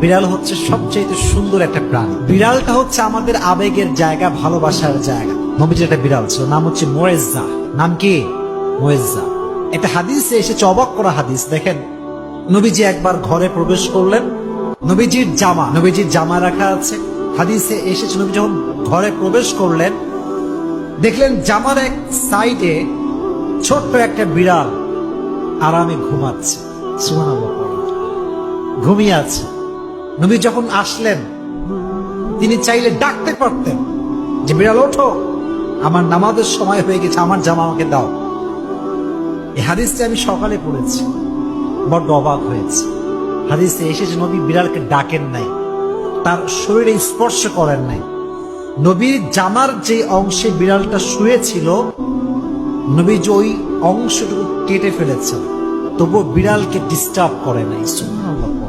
বিড়াল হচ্ছে সবচেয়ে সুন্দর একটা প্রাণী। বিড়ালটা হচ্ছে আমাদের আবেগের জায়গা, ভালোবাসার জায়গা। নবীজির একটা বিড়াল ছিল, নাম হচ্ছে মুয়েজ্জা। নাম কি? মুয়েজ্জা। একটা হাদিসে এসেছে, অবাক করা হাদিস। দেখেন, নবীজি একবার ঘরে প্রবেশ করলেন, নবীজির জামা রাখা আছে। হাদিসে এসেছে, নবী যখন ঘরে প্রবেশ করলেন, দেখলেন জামার এক সাইডে ছোট্ট একটা বিড়াল আরামে ঘুমাচ্ছে। সুবহানাল্লাহ, ঘুমিয়ে আছে। নবী যখন আসলেন, তিনি চাইলে ডাকতে পারতেন যে বিড়াল ওঠো, আমার নামাজের সময় হয়ে গেছে, আমার জামা আমাকে দাও। এই হাদিসটি আমি সকালে পড়েছি, বড্ড অবাক হয়েছে। হাদিসে এসেছে নবী বিড়ালকে ডাকেন নাই, তার শরীরে স্পর্শ করেন নাই। নবীর জামার যে অংশে বিড়ালটা শুয়েছিল, নবী যে ওই অংশটুকু কেটে ফেলেছেন, তবুও বিড়ালকে ডিস্টার্ব করে নাই। সুবহানাল্লাহ।